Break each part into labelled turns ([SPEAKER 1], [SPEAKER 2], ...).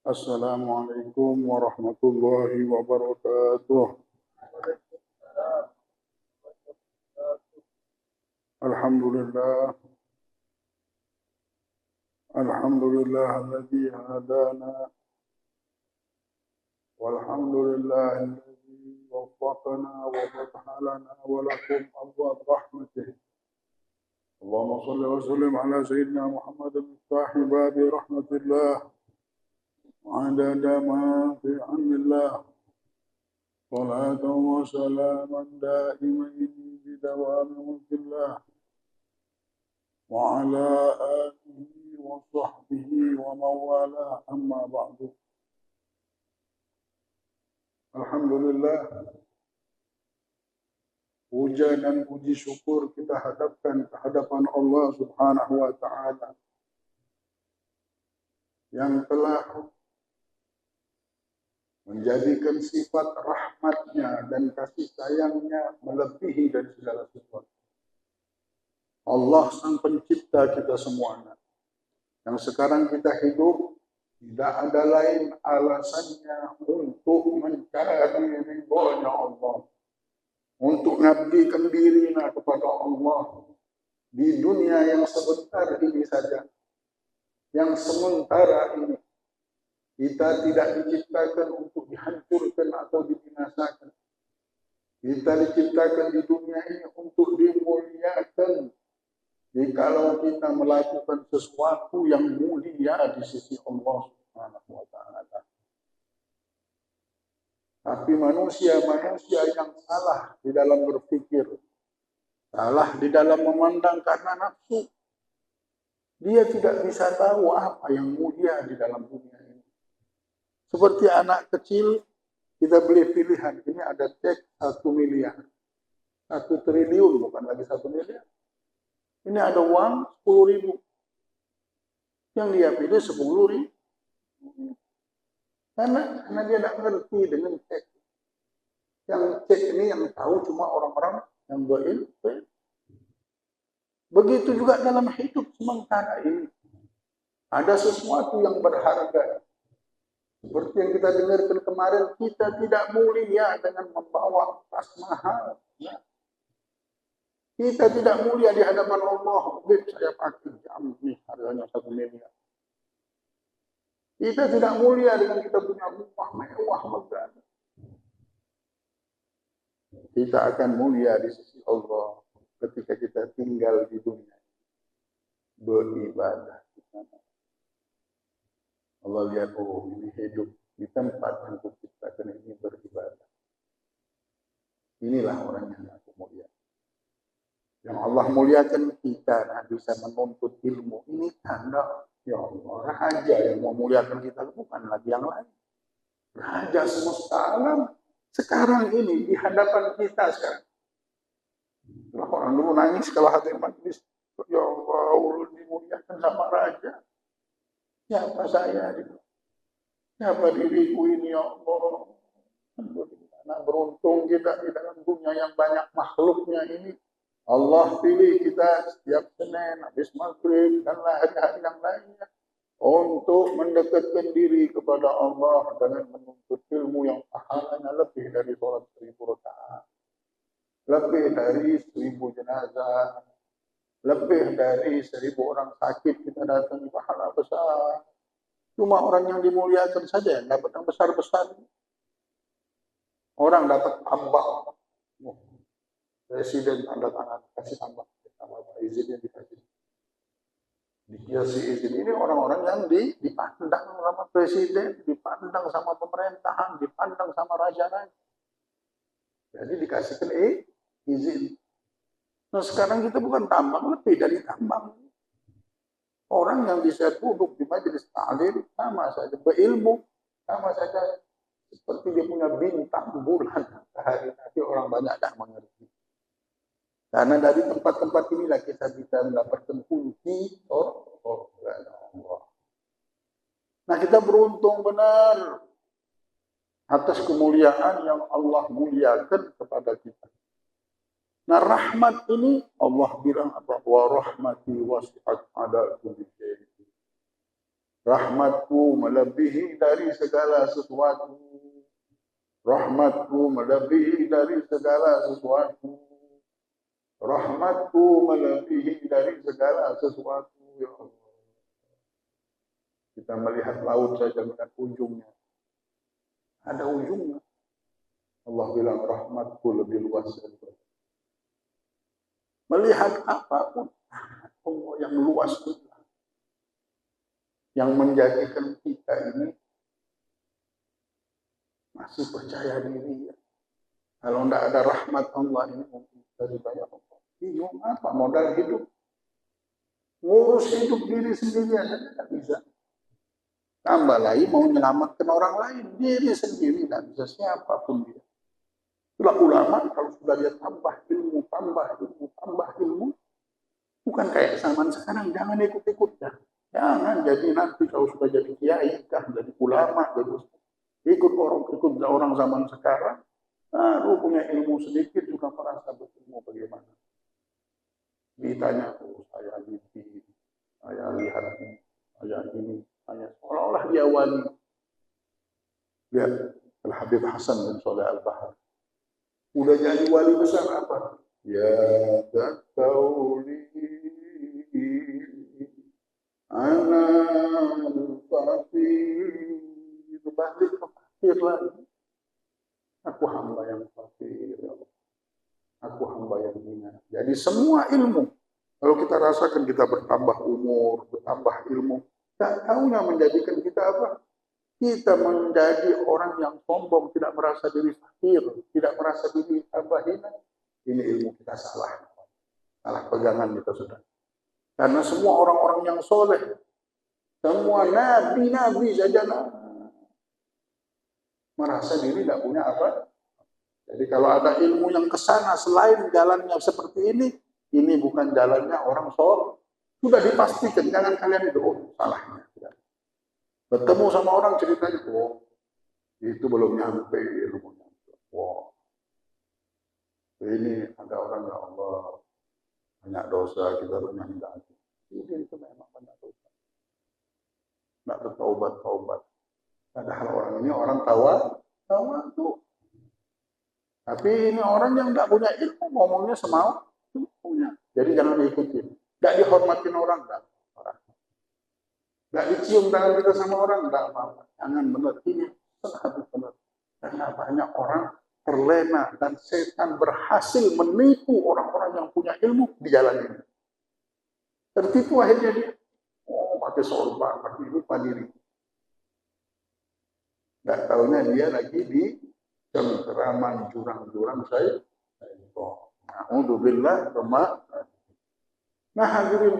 [SPEAKER 1] Assalamualaikum warahmatullahi wabarakatuh. Alhamdulillah. Alhamdulillah alladzi hadana. Walhamdulillah alladzi waffaqana wa fataha lana wa lakum abwaab rahmatih. Allahumma salli wa sallim ala sayyidina Muhammadin miftah babi rahmatillah. Adada ma fi amillah. Salatan wa salaman daimain bidawami mulkillah. وعلى آله وصحبه ومن والاه أما بعد. Alhamdulillah, puja dan puji syukur kita hadapkan ke hadapan Allah Subhanahu wa Ta'ala yang telah menjadikan sifat rahmatnya dan kasih sayangnya melebihi dari segala sesuatu. Allah sang pencipta kita semuanya. Yang sekarang kita hidup, tidak ada lain alasannya untuk mencari ridhonya Allah. Untuk mengabdikan diri kepada Allah di dunia yang sebentar ini saja. Yang sementara ini. Kita tidak diciptakan untuk dihancurkan atau dibinasakan. Kita diciptakan di dunia ini untuk dimuliakan. Jikalau kita melakukan sesuatu yang mulia di sisi Allah Subhanahu wa Ta'ala. Tapi manusia yang salah di dalam berpikir, salah di dalam memandang karena nafsu, dia tidak bisa tahu apa yang mulia di dalam dunia ini. Seperti anak kecil, kita beli pilihan, ini ada cek 1 miliar, 1 triliun, bukan lagi 1 miliar. Ini ada uang 10.000. Yang dia pilih 10.000. Karena dia tidak ngerti dengan cek. Yang cek ini yang tahu cuma orang-orang yang berilmu. Begitu juga dalam hidup sementara ini. Ada sesuatu yang berharga. Seperti yang kita dengarkan kemarin, kita tidak mulia dengan membawa tas mahal. Ya. Kita tidak mulia di hadapan Allah. Saya pakai jam ini harganya 1 miliar. Kita tidak mulia dengan kita punya rumah mewah megah. Kita akan mulia di sisi Allah ketika kita tinggal di dunia. Beribadah di sana. Allah lihat, oh ini hidup di tempat yang kuciptakan ini beribadah. Inilah orang yang aku mulia. Yang Allah muliakan kita bisa menuntut ilmu. Ini tanda, ya Allah, raja yang memuliakan kita bukan lagi yang lain. Raja semesta alam sekarang ini di hadapan kita sekarang. Kalau orang dulu nangis kalau hati majlis, ya Allah, dimuliakan sama raja. Siapa saya? Siapa diriku ini, ya Allah? Nah, beruntung kita di dalam dunia yang banyak makhluknya ini. Allah pilih kita setiap Senin, habis maghrib, dan hari-hari yang lainnya untuk mendekatkan diri kepada Allah dengan menuntut ilmu yang pahalanya lebih dari sholat 1000 rakaat, lebih dari 1000 jenazah, lebih dari 1000 orang sakit kita datangi, pahala besar. Cuma orang yang dimuliakan saja yang dapat yang besar-besar. Orang dapat tambah. Presiden tanda tangan kasih tambah izinnya dikasih. Dikasih izin ini orang-orang yang dipandang sama presiden, dipandang sama pemerintahan, dipandang sama raja-raja. Jadi dikasihkan izin. Nah sekarang kita bukan tambang, lebih dari tambang. Orang yang bisa duduk di majelis taklim sama saja berilmu, sama saja seperti dia punya bintang bulan sehari. Tapi orang banyak tak mengerti. Karena dari tempat-tempat inilah kita bisa mendapatkan kunci Allah. Nah kita beruntung benar atas kemuliaan yang Allah muliakan kepada kita. Nah rahmat ini Allah bilang apa? Wa rahmati wasi'at ala kulli syai'. Rahmatku melebihi dari segala sesuatu. Rahmatku melebihi dari segala sesuatu. Rahmatku melebihi dari segala sesuatu. Ya Allah. Kita melihat laut saja melihat ujungnya. Ada ujungnya. Allah bilang rahmatku lebih luas daripada. Melihat apapun, Allah yang luas itu. Yang menjadikan kita ini masih percaya diri. Kalau tidak ada rahmat Allah ini mungkin dari banyak orang. Bingung apa modal hidup. Ngurus hidup diri sendiri aja tidak bisa. Tambah lagi mau menyelamatkan orang lain, diri sendiri tidak bisa siapapun dia. Itulah ulama kalau sudah dia tambah ilmu, bukan kayak zaman sekarang, jangan ikut-ikut ya. Jangan jadi nanti kalau sudah jadi kiai, jadi ulama, jadi ikut orang zaman sekarang, punya ilmu sedikit juga merasa berilmu bagaimana. Ditanya, saya mimpi, saya lihat ini, saya ini, saya seolah-olah dia wali. Lihat Al-Habib Hasan bin Saleh Al-Bahar. Udah jadi wali besar apa? Ya dzakauli ana al-fakir. Balik ke fakir lagi. Aku hamba yang fakir, ya Allah. Aku hamba yang hina. Jadi semua ilmu, kalau kita rasakan kita bertambah umur, bertambah ilmu, tak tahunya menjadikan kita apa? Kita menjadi orang yang sombong, tidak merasa diri fakir, tidak merasa diri tambah hina. Ini ilmu kita salah. Salah pegangan kita sudah. Karena semua orang-orang yang soleh, semua nabi-nabi saja merasa diri tidak punya apa. Jadi kalau ada ilmu yang kesana selain jalannya seperti ini bukan jalannya orang soleh. Sudah dipastikan, jangan kalian itu, salahnya. Bertemu sama orang ceritanya, itu belum nyampe ilmunya. Ini ada orang, ya Allah, banyak dosa, kita harus menghindari. Ini itu memang banyak dosa. Tidak bertaubat. Padahal orang ini orang tawa tuh. Tapi ini orang yang tidak punya ilmu, ngomongnya semau punya. Jadi jangan diikuti. Tidak dihormatin orang, tidak dicium tangan kita sama orang, tidak apa-apa. Jangan benar. Ini sangat benar. Karena banyak orang terlena dan setan berhasil menipu orang-orang yang punya ilmu di jalan ini. Tertipu akhirnya dia, pakai sorban, pakai lupa diri. Tidak tahunya dia lagi di cengkeraman jurang-jurang saya. Na'udzubillah sama. Nah hadirin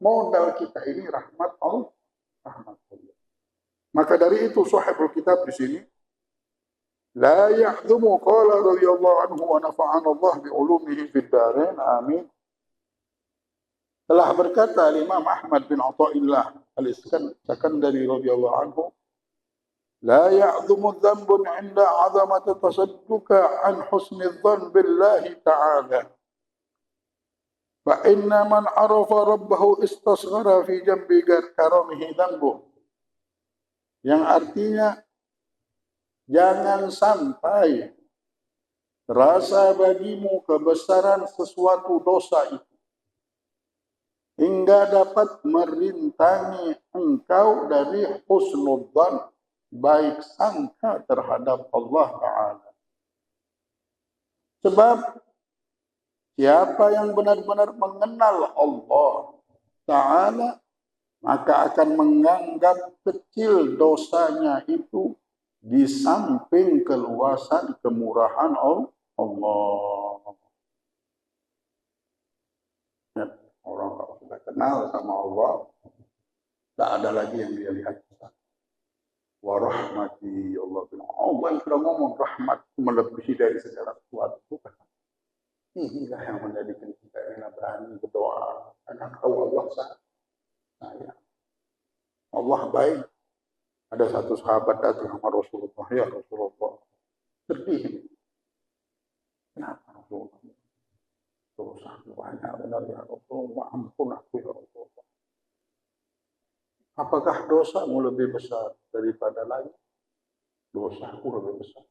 [SPEAKER 1] modal kita ini rahmat Allah. Maka dari itu sahibul kitab di sini la ya'dhumu qala radhiyallahu anhu wa nafa'ana Allah bi ulumihi fid darain amin. Telah berkata Imam Ahmad bin Athaillah Al-Iskandari radhiyallahu anhu, la ya'dhumu dhanbun 'inda 'azamati tasadduka an husni dhann billahi ta'ala. Fa inna man 'arafa rabbahu istasghara fi jambi karamihi dhanbuh. Yang artinya jangan sampai terasa bagimu kebesaran sesuatu dosa itu hingga dapat merintangi engkau dari husnudzan, baik sangka terhadap Allah Ta'ala. Sebab siapa yang benar-benar mengenal Allah Ta'ala, maka akan menganggap kecil dosanya itu di samping keluasan kemurahan Allah. Orang kalau sudah kenal sama Allah, tak ada lagi yang dia lihat. Wa rahmati Allah. Allah yang sudah ngomong rahmat melebihi dari segala sesuatu. Inilah yang menjadikan kita ini berani berdoa. Karena Allah sayang. Allah baik. Ada satu sahabat datang sama Rasulullah. Ya Rasulullah, sedih. Kenapa Rasulullah? Dosa banyak benar ya Rasulullah. Ampun aku ya Rasulullah. Apakah dosamu lebih besar daripada langit? Dosaku lebih besar.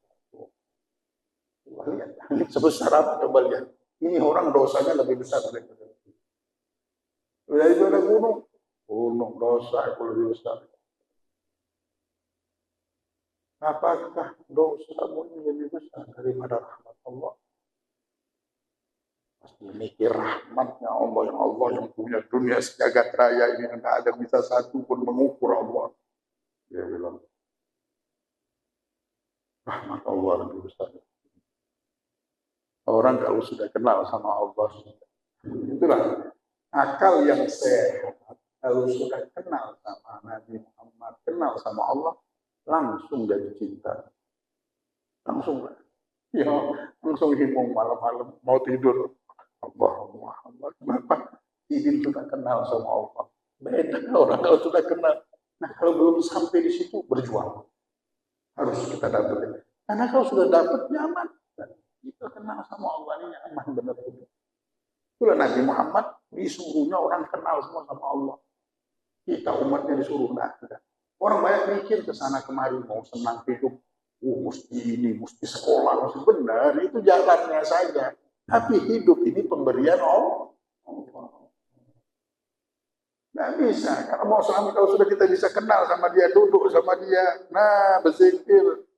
[SPEAKER 1] Coba lihat, sebesar apa coba lihat. Ini orang dosanya lebih besar daripada itu. Daripada gunung. Gunung dosa aku lebih besar. Apakah dosamu ini lebih besar daripada rahmat Allah? Pasti mikir rahmatnya Allah yang punya dunia sejagat raya ini. Tidak ada bisa satu pun mengukur Allah. Dia bilang, rahmat Allah lebih besar. Orang kalau sudah kenal sama Allah, itulah akal yang sehat. Kalau sudah kenal sama Nabi Muhammad, kenal sama Allah, langsung jadi cinta. Langsung. Ya, langsung himung malam-malam mau tidur. Allah. Kenapa? Ini sudah kenal sama Allah. Beda orang kalau sudah kenal. Nah, kalau belum sampai di situ, berjuang. Harus kita dapat. Karena kalau sudah dapat, nyaman. Kita kenal sama Allah ini nyaman benar-benar. Itulah Nabi Muhammad disuruhnya orang kenal semua sama Allah. Kita umatnya disuruh enggak. Orang banyak mikir ke sana kemari mau senang hidup. Mesti ini, mesti sekolah, mesti benar. Itu jalannya saja. Tapi hidup ini pemberian Allah. Nggak bisa. Kalau mau suami, kalau sudah kita bisa kenal sama dia, duduk sama dia, nah berzikir.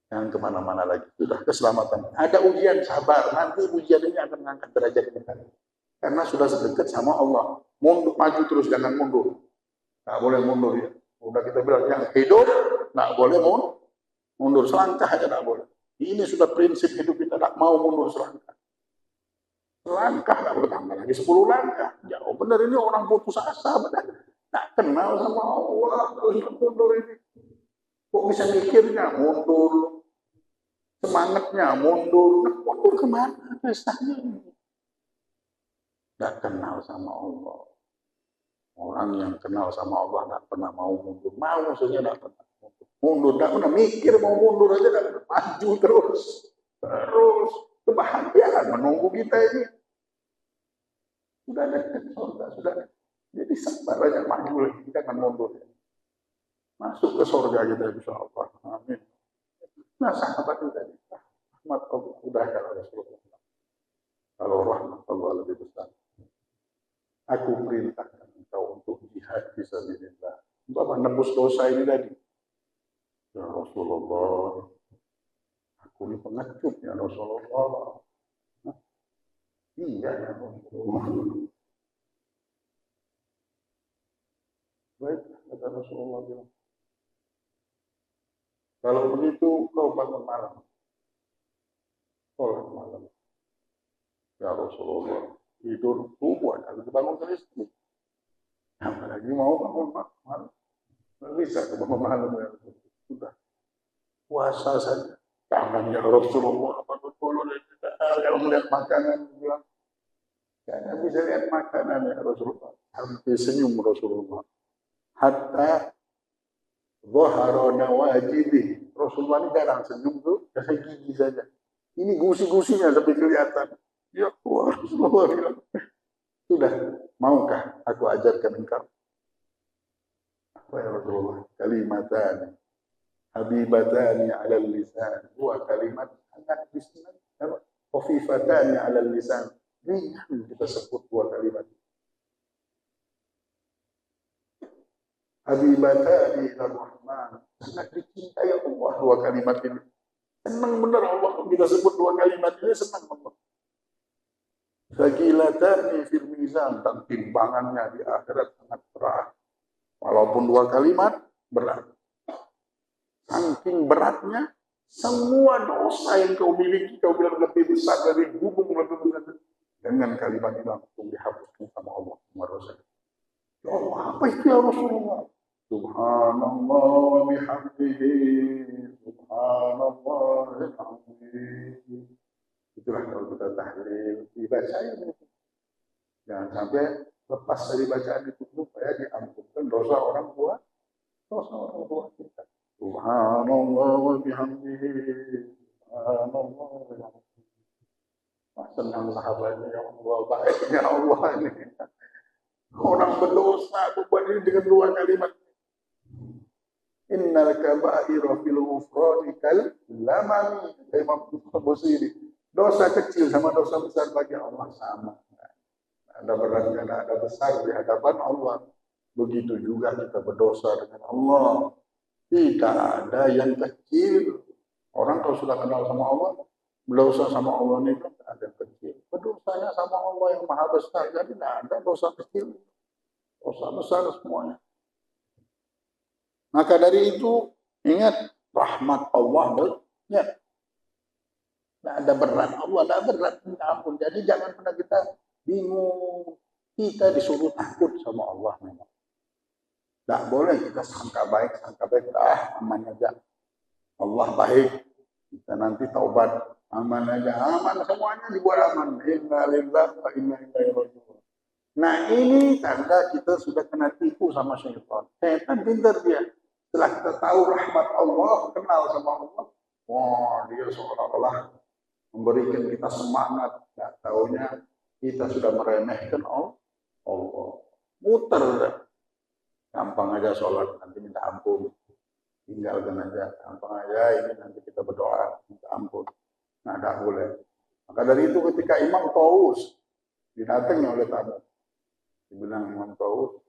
[SPEAKER 1] Jangan kemana-mana lagi. Sudah keselamatan. Ada ujian, sabar. Nanti ujian ini akan mengangkat derajat kita. Karena sudah sedekat sama Allah. Mundur, maju terus, jangan mundur. Nggak boleh mundur ya. Udah kita bilang, yang hidup, nggak boleh mundur. Selangkah aja nggak boleh. Ini sudah prinsip hidup kita, nggak mau mundur selangkah. Selangkah nggak boleh tambah lagi 10 langkah. Jauh benar ini orang putus asa, benar. Nggak kenal sama Allah, terus mundur ini. Kok bisa mikirnya mundur, semangatnya mundur, nah, mundur kemana? Pestanya ini. Nggak kenal sama Allah. Orang yang kenal sama Allah nggak pernah mau mundur. Mau maksudnya nggak pernah mundur. Nggak pernah mikir mau mundur aja, nggak pernah. Maju terus. Terus. Kebahagiaan menunggu kita ini. Sudah dekat surga, sudah. Jadi sabar aja, maju lagi. Kita akan mundur. Masuk ke surga kita, insya Allah. Amin. Nah, sahabat itu tadi. Rahmat Allah. Udah kalau Rasulullah. Kalau rahmat Allah lebih besar. Aku perintahkan engkau untuk jihad fisabilillah. Untuk apa? Nebus dosa ini tadi. Ya Rasulullah, aku ini pengecut ya Rasulullah. Iya ya Rasulullah. Baik, kata Rasulullah bilang. Kalau begitu kau bangun malam. Sholat malam. Ya Rasulullah, tidur subuh harus bangun ke istri. Apalagi mau bangun malam. Tidak bisa bangun malam ya. Sudah puasa saja. Jangan ya Rasulullah, kalau melihat makanan bilang, jangan bisa lihat makanan ya Rasulullah. Hampir senyum Rasulullah. Hatta zahara nawajidih. Rasulullah ini jarang senyum tuh, kasih gigi saja. Ini gusi-gusinya sampai kelihatan. Ya Allah, Rasulullah bilang, sudah, maukah aku ajarkan engkau? Apa ya Rasulullah? Kalimatan habibatani ala lisan. Dua kalimat sangat lisan. Khafifatani ala lisan. Ringan kita sebut dua kalimat. Habibatani ila rahman. Sangat dicintai Allah dua kalimat ini. Senang benar Allah kita sebut dua kalimat ini, senang Allah. Sagilatani fil mizan, dan timbangannya di akhirat sangat berat. Walaupun dua kalimat berat. Saking beratnya, semua dosa yang kau miliki, kau bilang lebih besar dari gunung, lebih besar. Dengan kalimat ini langsung dihapuskan sama Allah. Ya Allah, apa itu ya Rasulullah? Subhanallah wa bihamdihi, subhanallah wa bihamdihi. Itulah kalau kita tahlil, dibacain. Jangan sampai lepas dari bacaan itu supaya diampunkan dosa orang tua kita. Subhanallah wa bihamdihi. Subhanallah wa bihamdihi. Senang sahabatnya ya Allah, baiknya Allah ini. Orang berdosa membuat ini dengan dua kalimat. Innal kaba'ira fil ghufrani kal lamami. Imam Busiri. Dosa kecil sama dosa besar bagi Allah sama. Ada berat dan ada besar di hadapan Allah. Begitu juga kita berdosa dengan Allah. Tidak ada yang kecil. Orang kalau sudah kenal sama Allah, berdosa sama Allah itu tidak ada yang kecil. Berdosanya sama Allah yang maha besar. Jadi tidak ada dosa kecil. Dosa besar semuanya. Maka dari itu, ingat rahmat Allah banyak. Tidak ada berat Allah, tidak berat. Ampun. Jadi jangan pernah kita bingung. Kita disuruh takut sama Allah memang. Tidak boleh kita sangka baik, aman aja. Allah baik. Kita nanti taubat, aman aja. Aman semuanya dibuat aman. Inna lillahi wa inna ilaihi raji'un. Nah ini tanda kita sudah kena tipu sama syaitan. Syaitan pintar dia. Setelah kita tahu rahmat Allah, kenal sama Allah, wah dia seolah-olah memberikan kita semangat. Tidak tahunya kita sudah meremehkan Allah. Muter. Gampang aja sholat, nanti minta ampun. Tinggalkan aja, gampang aja, ini nanti kita berdoa, minta ampun. Nah, tidak boleh. Maka dari itu ketika Imam Taus didatangi oleh tamu, dibilang Imam Taus,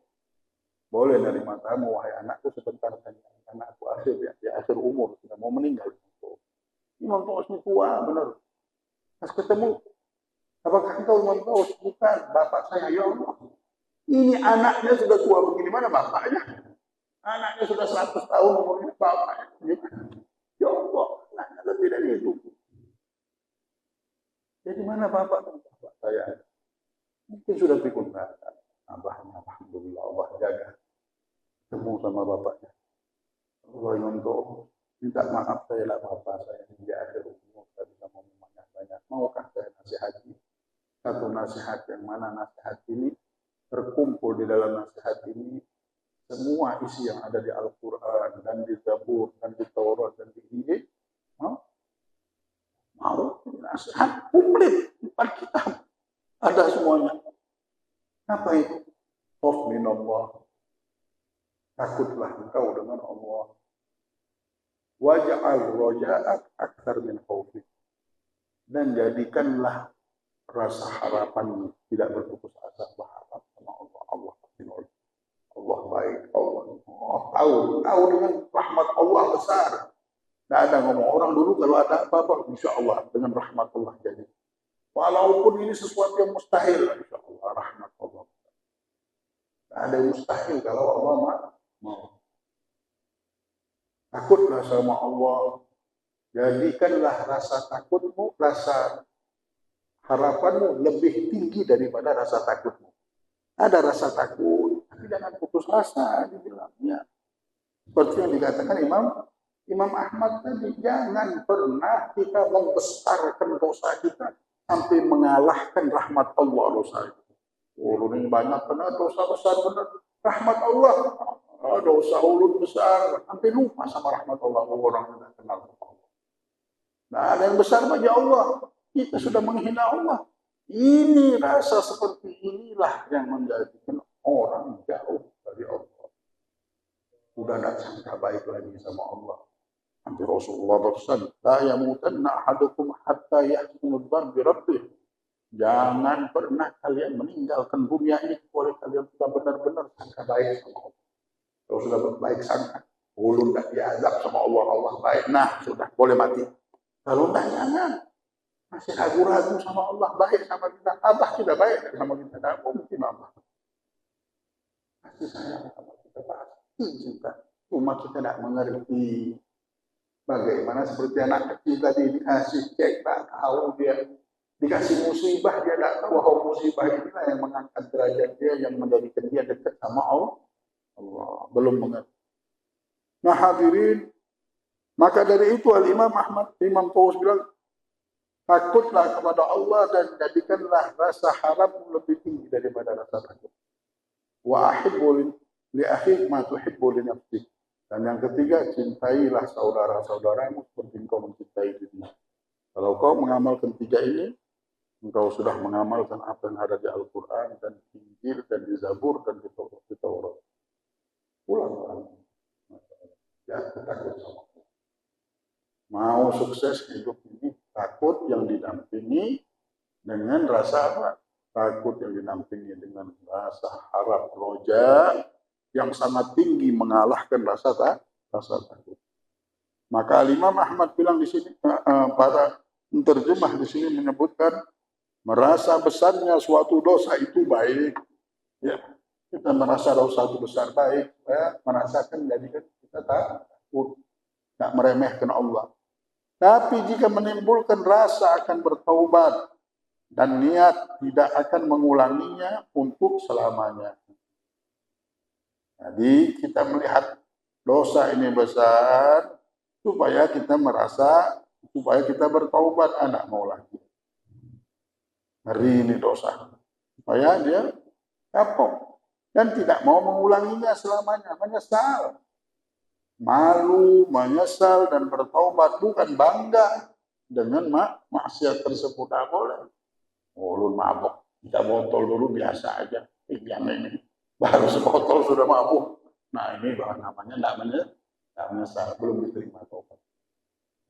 [SPEAKER 1] boleh nerima tamu, wahai anakku sebentar saja, karena aku di akhir umur, sudah mau meninggal. Imam Taus ini tua, benar. Pas ketemu, apakah engkau Imam Taus? Bukan, bapak saya, ya Allah. Ini anaknya sudah tua begini, mana bapaknya? Anaknya sudah 100 tahun umurnya, bapaknya. Ya Allah, anaknya lebih dari itu. Jadi mana bapak? Bapak saya. Mungkin sudah pikun bapak. Abahnya, alhamdulillah, Allah jaga. Ketemu sama bapaknya. Allah untuk minta maaf saya lah bapak saya di akhir umur. Saya bisa ngomong banyak-banyak. Maukah saya nasihati? Satu nasihat yang mana nasihat ini terkumpul di dalam nasihat ini semua isi yang ada di Al-Quran dan di Zabur dan di Taurat dan di Injil. Mau nasihat komplit 4 kitab ada semuanya. Apa itu? Khauf minallah. Takutlah engkau dengan Allah. Waj'al raja'ak aktsar min khaufik. Dan jadikanlah rasa harapanmu tidak berputus asa, berharap sama Allah. Allah pasti nolong. Allah baik, Allah tahu dengan rahmat Allah besar. Tidak ada ngomong orang dulu kalau ada apa-apa, insya Allah dengan rahmat Allah jadi. Walaupun ini sesuatu yang mustahil, insya Allah rahmat Allah. Tidak ada yang mustahil kalau Allah mau. Takutlah sama Allah. Jadikanlah rasa takutmu, rasa harapanmu lebih tinggi daripada rasa takutmu. Ada rasa takut, tapi jangan putus asa, dibilangnya. Seperti yang dikatakan Imam Ahmad tadi, jangan pernah kita membesarkan dosa kita sampai mengalahkan rahmat Allah dosa itu. Ulun banyak kena dosa besar benar, rahmat Allah, dosa ulun besar, sampai lupa sama rahmat Allah, orang tidak kenal Allah. Nah, ada yang besar bagi Allah. Kita sudah menghina Allah. Ini rasa seperti inilah yang menjadikan orang jauh dari Allah. Sudah tidak sangka baik lagi sama Allah. Nanti Rasulullah bersabda, la yamutanna ahadukum hatta yahsinu dzan bi rabbih. Jangan pernah kalian meninggalkan dunia ini kecuali kalian sudah benar-benar sangka baik sama Allah. Kalau sudah baik sangka, ulun tidak diazab sama Allah, Allah baik. Nah, sudah boleh mati. Kalau tidak, jangan. Masih ragu-ragu sama Allah, baik sama kita. Allah tidak baik sama kita. Tidak mungkin Allah. Masih sayang sama kita, pasti cinta. Cuma kita tidak mengerti. Bagaimana seperti anak kecil tadi dikasih cek, tak tahu dia. Dikasih musibah, dia tidak tahu bahwa musibah inilah yang mengangkat derajat dia, yang menjadikan dia dekat sama Allah. Belum mengerti. Nah hadirin, maka dari itu Al-Imam Ahmad, Imam Taus bilang, takutlah kepada Allah dan jadikanlah rasa harap lebih tinggi daripada rasa takut. Wa ahibbu li akhik ma tuhibbu li nafsik. Dan yang ketiga, cintailah saudara-saudaramu seperti engkau mencintai dirimu. Kalau kau mengamalkan 3 ini, engkau sudah mengamalkan apa yang ada di Al-Quran dan di Injil dan di Zabur dan di Taurat. Pulang orang. Ya, takut sama Allah. Mau sukses hidup ini, takut yang didampingi dengan rasa apa? Takut yang dinampingi dengan rasa harap roja yang sangat tinggi mengalahkan rasa takut. Maka Imam Ahmad bilang di sini, para terjemah di sini menyebutkan merasa besarnya suatu dosa itu baik. Ya, kita merasa dosa itu besar baik, ya, merasakan jadikan kita takut, tak meremehkan Allah. Tapi jika menimbulkan rasa akan bertaubat dan niat tidak akan mengulanginya untuk selamanya. Jadi kita melihat dosa ini besar supaya kita merasa, supaya kita bertaubat, anak mau lagi. Ngeri ini dosa. Supaya dia kapok dan tidak mau mengulanginya selamanya, menyesal. Malu, menyesal dan bertaubat, bukan bangga dengan maksiat tersebut. Tak boleh. Oh, lu mabok, kita botol dulu biasa aja. Yang ini baru sebotol sudah mabuk. Nah ini bahan namanya tidak menyesal, belum diterima taubat.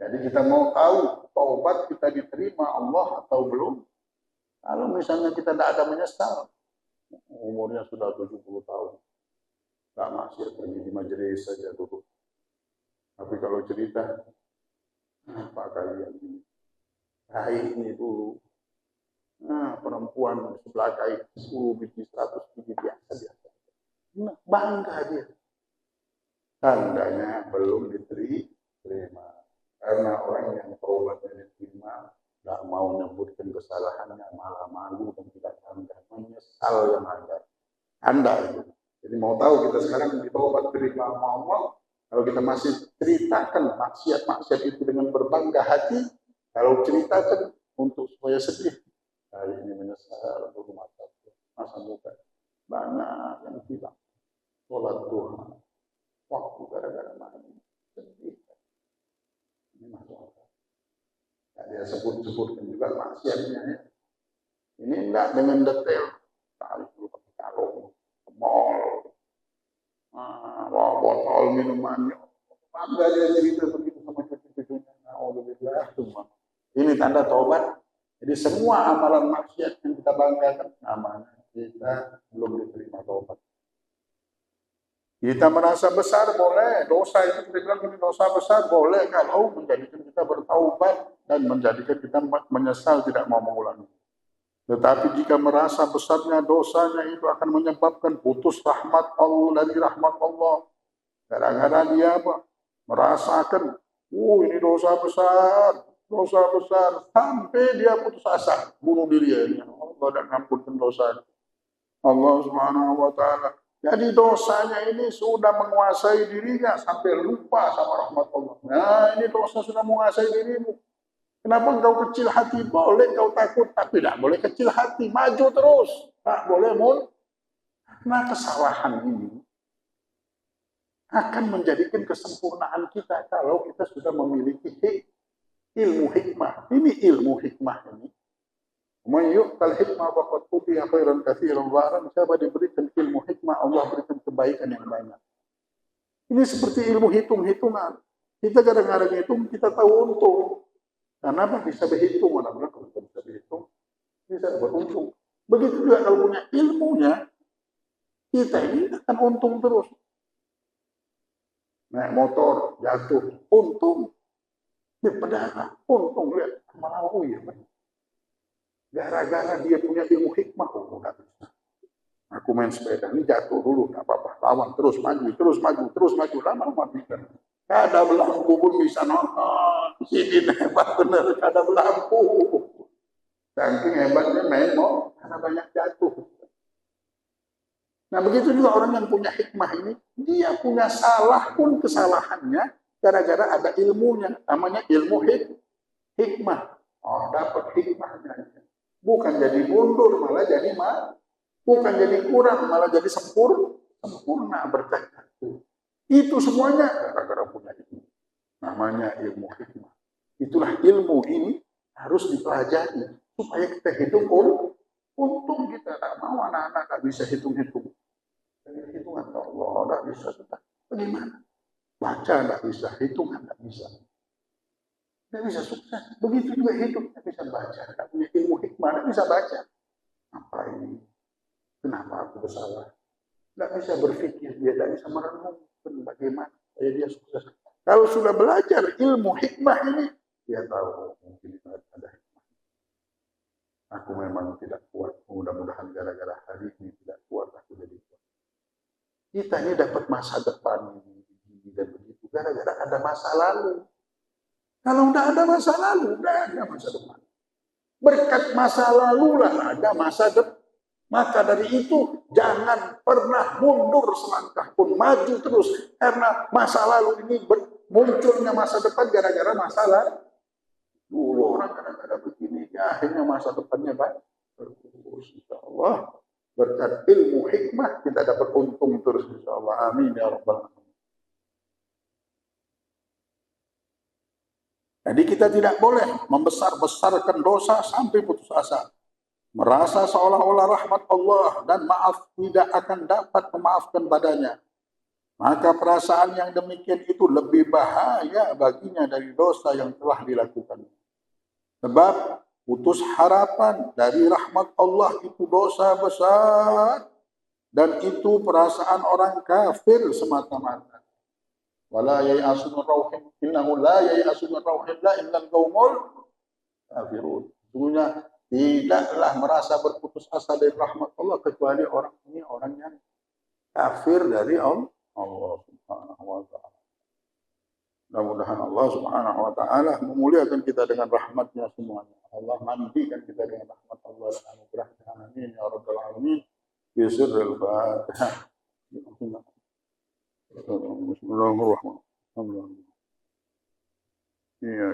[SPEAKER 1] Jadi kita mau tahu taubat kita diterima Allah atau belum. Kalau misalnya kita tidak ada menyesal, umurnya sudah 70 tahun, tak maksiat pergi di majelis saja dulu. Tapi kalau cerita, apa kalian ini? Hai ini dulu. Nah, perempuan sebelah kain 10 biji, 100 biji biasa. Nah, bangga dia. Tandanya belum diterima. Karena orang yang taubatnya diterima, tidak mau menyebutkan kesalahannya, malah malu dan tidak bangga. Menyesal yang ada. Anda itu. Jadi mau tahu kita sekarang ditaubat terima sama Allah, kalau kita masih ceritakan maksiat-maksiat itu dengan berbangga hati, kalau ceritakan untuk supaya sedih, hari ini menyesal untuk masa muda. Banyak yang hilang. Sholat duha, waktu gara-gara main, sedih. Ini masalah. Nah, dia sebut-sebutkan juga maksiatnya. Ya. Ini enggak dengan detail. Kalau mall, botol minumannya, bangga dia cerita begitu sama cucu-cucunya. Alhamdulillah, semua. Ini tanda taubat. Jadi semua amalan maksiat yang kita banggakan, namanya kita belum diterima taubat. Kita merasa besar boleh, dosa itu kita bilang ini dosa besar boleh kalau menjadikan kita bertaubat dan menjadikan kita menyesal tidak mau mengulangi. Tetapi jika merasa besarnya dosanya itu akan menyebabkan putus rahmat Allah dari rahmat Allah. Gara-gara dia apa? Merasakan, ini dosa besar sampai dia putus asa bunuh diri ya. Allah dan ampunkan dosa. Allah Subhanahu wa taala. Jadi dosanya ini sudah menguasai dirinya sampai lupa sama rahmat Allah. Nah, ini dosa sudah menguasai dirimu. Kenapa engkau kecil hati? Boleh engkau takut, tapi tidak boleh kecil hati. Maju terus. Tak boleh Nah, kesalahan ini akan menjadikan kesempurnaan kita kalau kita sudah memiliki ilmu hikmah. Ini ilmu hikmah ini. Man yu'tal hikmah faqad utiya khairan katsiran wa siapa diberikan ilmu hikmah, Allah berikan kebaikan yang banyak. Ini seperti ilmu hitung-hitungan. Kita kadang-kadang hitung, kita tahu untung. Karena apa? Bisa berhitung. Mana-mana kalau kita bisa berhitung, bisa beruntung. Begitu juga kalau punya ilmunya, kita ini akan untung terus. Naik motor, jatuh, untung. Di pedara, untung. Lihat, malah ya benar. Gara-gara dia punya ilmu hikmah, nggak bisa. Aku main sepeda, ini jatuh dulu, nggak apa-apa. Lawan, terus maju. Lama-lama bisa. Kadang lampu pun bisa nonton. Ini hebat bener, kadang lampu. Saking hebatnya main karena banyak jatuh. Nah begitu juga orang yang punya hikmah ini, dia punya salah pun kesalahannya gara-gara ada ilmunya, namanya ilmu hikmah. Oh, dapat hikmahnya. Bukan jadi mundur, malah jadi bukan jadi kurang, malah jadi sempurna berkah. Itu semuanya gara-gara punya ilmu. Namanya ilmu hikmah. Itulah ilmu ini harus dipelajari supaya kita hitung untung kita tak mau anak-anak tak bisa hitung-hitung. bisa. Bagaimana? Baca nggak bisa, hitungan nggak bisa. Nggak bisa sukses. Begitu juga hidup nggak bisa baca. Nggak punya ilmu hikmah, nggak bisa baca. Apa ini? Kenapa aku bersalah? Nggak bisa berpikir, dia nggak bisa merenungkan bagaimana supaya dia sukses. Kalau sudah belajar ilmu hikmah ini, dia tahu mungkin ada hikmah. Aku memang tidak kuat. Mudah-mudahan gara-gara hari ini tidak kuat, aku jadi kuat. Kita ini dapat masa depan ini dan begitu gara-gara ada masa lalu. Kalau tidak ada masa lalu, tidak ada masa depan. Berkat masa lalu lah ada masa depan. Maka dari itu jangan pernah mundur selangkah pun, maju terus. Karena masa lalu ini munculnya masa depan gara-gara masa lalu. Dulu orang kadang-kadang begini, ya akhirnya masa depannya baik. Terus insya Allah berkat ilmu hikmah kita dapat untung terus insya Allah. Amin ya rabbal alamin. Jadi kita tidak boleh membesar-besarkan dosa sampai putus asa. Merasa seolah-olah rahmat Allah dan maaf tidak akan dapat memaafkan badannya. Maka perasaan yang demikian itu lebih bahaya baginya dari dosa yang telah dilakukan. Sebab putus harapan dari rahmat Allah itu dosa besar. Dan itu perasaan orang kafir semata-mata. Wala yai'asu min rauhin innahu la yai'asu min rauhillah illal qaumul kafirun. Sesungguhnya tidaklah merasa berputus asa dari rahmat Allah kecuali orang ini orang yang kafir dari Allah Subhanahu wa taala. Mudah-mudahan Allah Subhanahu wa taala memuliakan kita dengan rahmatnya semuanya. Allah mandikan kita dengan rahmat Allah dan anugerahnya. Amin ya rabbal alamin. Bisirril Fatihah. Bismillahirrahmanirrahim. Iya,